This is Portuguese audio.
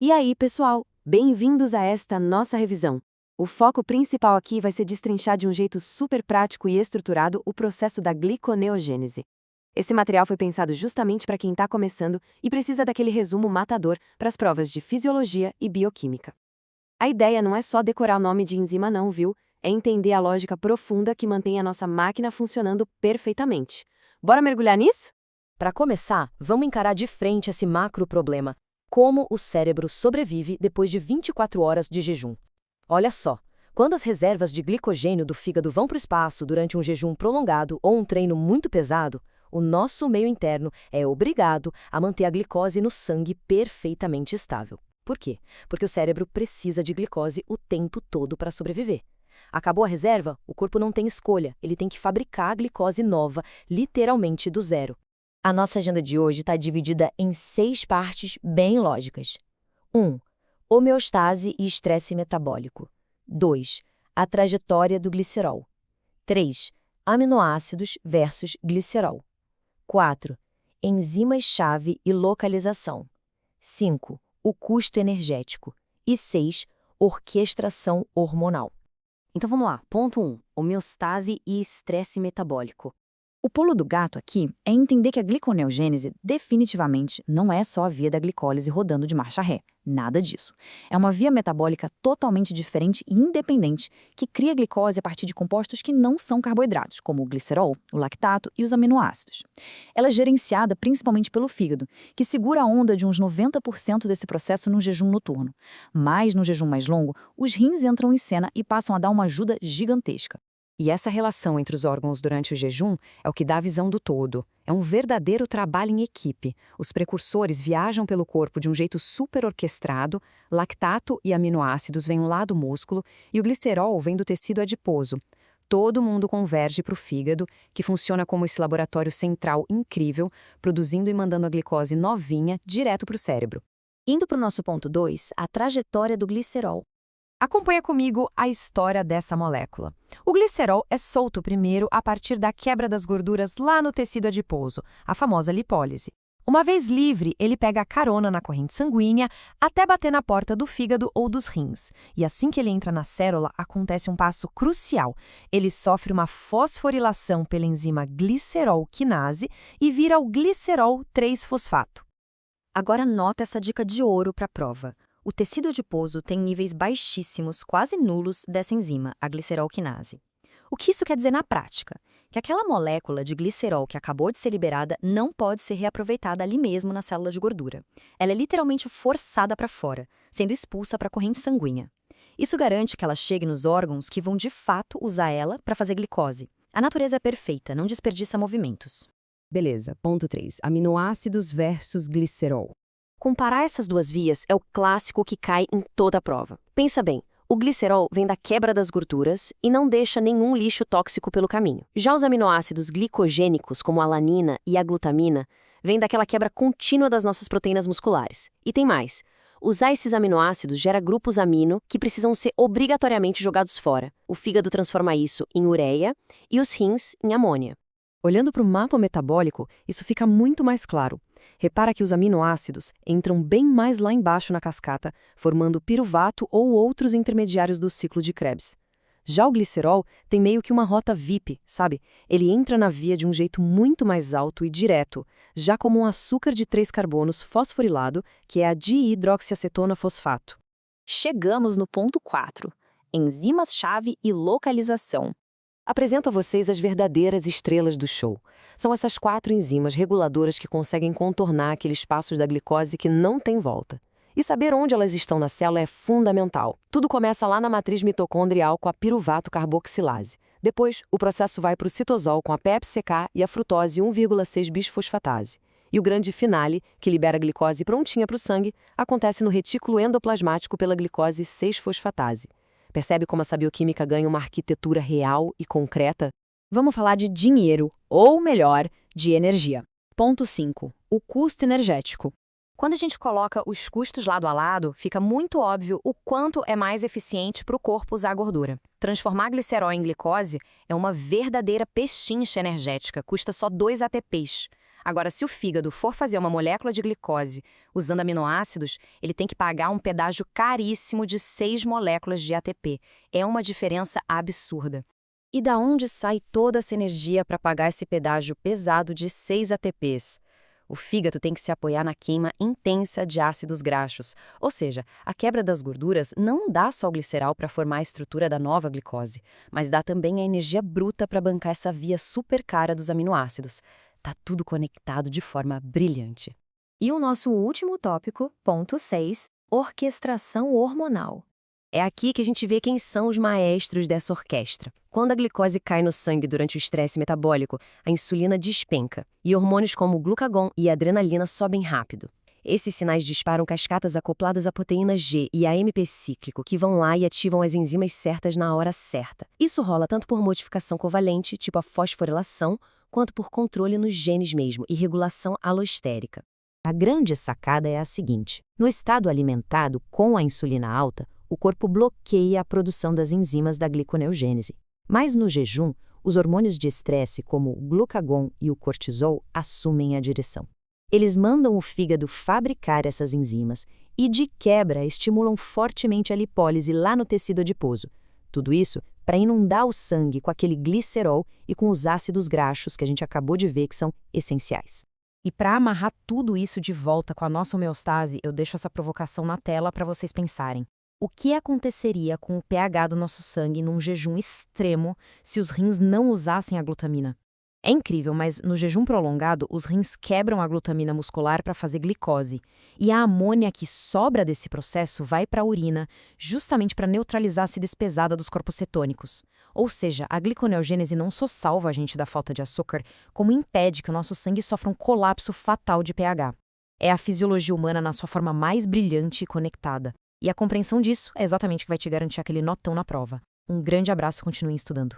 E aí, pessoal? Bem-vindos a esta nossa revisão. O foco principal aqui vai ser destrinchar de um jeito super prático e estruturado o processo da gliconeogênese. Esse material foi pensado justamente para quem está começando e precisa daquele resumo matador para as provas de fisiologia e bioquímica. A ideia não é só decorar o nome de enzima não, viu? É entender a lógica profunda que mantém a nossa máquina funcionando perfeitamente. Bora mergulhar nisso? Para começar, vamos encarar de frente esse macro problema: como o cérebro sobrevive depois de 24 horas de jejum. Olha só, quando as reservas de glicogênio do fígado vão para o espaço durante um jejum prolongado ou um treino muito pesado, o nosso meio interno é obrigado a manter a glicose no sangue perfeitamente estável. Por quê? Porque o cérebro precisa de glicose o tempo todo para sobreviver. Acabou a reserva, o corpo não tem escolha, ele tem que fabricar a glicose nova, literalmente do zero. A nossa agenda de hoje está dividida em 6 partes bem lógicas. 1. Homeostase e estresse metabólico. 2. A trajetória do glicerol. 3. Aminoácidos versus glicerol. 4. Enzimas-chave e localização. 5. O custo energético. E 6. Orquestração hormonal. Então vamos lá. Ponto 1. Homeostase e estresse metabólico. O pulo do gato aqui é entender que a gliconeogênese definitivamente não é só a via da glicólise rodando de marcha ré. Nada disso. É uma via metabólica totalmente diferente e independente que cria glicose a partir de compostos que não são carboidratos, como o glicerol, o lactato e os aminoácidos. Ela é gerenciada principalmente pelo fígado, que segura a onda de uns 90% desse processo no jejum noturno. Mas no jejum mais longo, os rins entram em cena e passam a dar uma ajuda gigantesca. E essa relação entre os órgãos durante o jejum é o que dá a visão do todo. É um verdadeiro trabalho em equipe. Os precursores viajam pelo corpo de um jeito super orquestrado, lactato e aminoácidos vêm lá do músculo e o glicerol vem do tecido adiposo. Todo mundo converge para o fígado, que funciona como esse laboratório central incrível, produzindo e mandando a glicose novinha direto para o cérebro. Indo para o nosso ponto 2, a trajetória do glicerol. Acompanha comigo a história dessa molécula. O glicerol é solto primeiro a partir da quebra das gorduras lá no tecido adiposo, a famosa lipólise. Uma vez livre, ele pega a carona na corrente sanguínea até bater na porta do fígado ou dos rins. E assim que ele entra na célula, acontece um passo crucial. Ele sofre uma fosforilação pela enzima glicerol-quinase e vira o glicerol 3-fosfato. Agora nota essa dica de ouro para a prova. O tecido adiposo tem níveis baixíssimos, quase nulos, dessa enzima, a glicerol-quinase. O que isso quer dizer na prática? Que aquela molécula de glicerol que acabou de ser liberada não pode ser reaproveitada ali mesmo na célula de gordura. Ela é literalmente forçada para fora, sendo expulsa para a corrente sanguínea. Isso garante que ela chegue nos órgãos que vão de fato usar ela para fazer glicose. A natureza é perfeita, não desperdiça movimentos. Beleza. Ponto 3. Aminoácidos versus glicerol. Comparar essas duas vias é o clássico que cai em toda a prova. Pensa bem, o glicerol vem da quebra das gorduras e não deixa nenhum lixo tóxico pelo caminho. Já os aminoácidos glicogênicos, como a alanina e a glutamina, vêm daquela quebra contínua das nossas proteínas musculares. E tem mais. Usar esses aminoácidos gera grupos amino que precisam ser obrigatoriamente jogados fora. O fígado transforma isso em ureia e os rins em amônia. Olhando para o mapa metabólico, isso fica muito mais claro. Repara que os aminoácidos entram bem mais lá embaixo na cascata, formando piruvato ou outros intermediários do ciclo de Krebs. Já o glicerol tem meio que uma rota VIP, sabe? Ele entra na via de um jeito muito mais alto e direto, já como um açúcar de 3 carbonos fosforilado, que é a dihidroxiacetona fosfato. Chegamos no ponto 4, enzimas-chave e localização. Apresento a vocês as verdadeiras estrelas do show. São essas 4 enzimas reguladoras que conseguem contornar aqueles passos da glicose que não tem volta. E saber onde elas estão na célula é fundamental. Tudo começa lá na matriz mitocondrial com a piruvato carboxilase. Depois, o processo vai para o citosol com a PepsiCK e a frutose 1,6-bisfosfatase. E o grande finale, que libera a glicose prontinha para o sangue, acontece no retículo endoplasmático pela glicose 6-fosfatase. Percebe como essa bioquímica ganha uma arquitetura real e concreta? Vamos falar de dinheiro, ou melhor, de energia. Ponto 5. O custo energético. Quando a gente coloca os custos lado a lado, fica muito óbvio o quanto é mais eficiente para o corpo usar a gordura. Transformar glicerol em glicose é uma verdadeira pechincha energética, custa só 2 ATPs. Agora, se o fígado for fazer uma molécula de glicose usando aminoácidos, ele tem que pagar um pedágio caríssimo de 6 moléculas de ATP. É uma diferença absurda. E da onde sai toda essa energia para pagar esse pedágio pesado de 6 ATPs? O fígado tem que se apoiar na queima intensa de ácidos graxos, ou seja, a quebra das gorduras não dá só o glicerol para formar a estrutura da nova glicose, mas dá também a energia bruta para bancar essa via super cara dos aminoácidos. Tá tudo conectado de forma brilhante. E o nosso último tópico, ponto 6, orquestração hormonal. É aqui que a gente vê quem são os maestros dessa orquestra. Quando a glicose cai no sangue durante o estresse metabólico, a insulina despenca e hormônios como o glucagon e a adrenalina sobem rápido. Esses sinais disparam cascatas acopladas à proteína G e a AMP cíclico, que vão lá e ativam as enzimas certas na hora certa. Isso rola tanto por modificação covalente, tipo a fosforilação, quanto por controle nos genes mesmo e regulação alostérica. A grande sacada é a seguinte: no estado alimentado com a insulina alta, o corpo bloqueia a produção das enzimas da gliconeogênese. Mas no jejum, os hormônios de estresse, como o glucagon e o cortisol, assumem a direção. Eles mandam o fígado fabricar essas enzimas e, de quebra, estimulam fortemente a lipólise lá no tecido adiposo. Tudo isso para inundar o sangue com aquele glicerol e com os ácidos graxos que a gente acabou de ver que são essenciais. E para amarrar tudo isso de volta com a nossa homeostase, eu deixo essa provocação na tela para vocês pensarem. O que aconteceria com o pH do nosso sangue num jejum extremo se os rins não usassem a glutamina? É incrível, mas no jejum prolongado, os rins quebram a glutamina muscular para fazer glicose, e a amônia que sobra desse processo vai para a urina, justamente para neutralizar a acidez pesada dos corpos cetônicos. Ou seja, a gliconeogênese não só salva a gente da falta de açúcar, como impede que o nosso sangue sofra um colapso fatal de pH. É a fisiologia humana na sua forma mais brilhante e conectada. E a compreensão disso é exatamente o que vai te garantir aquele notão na prova. Um grande abraço e continuem estudando.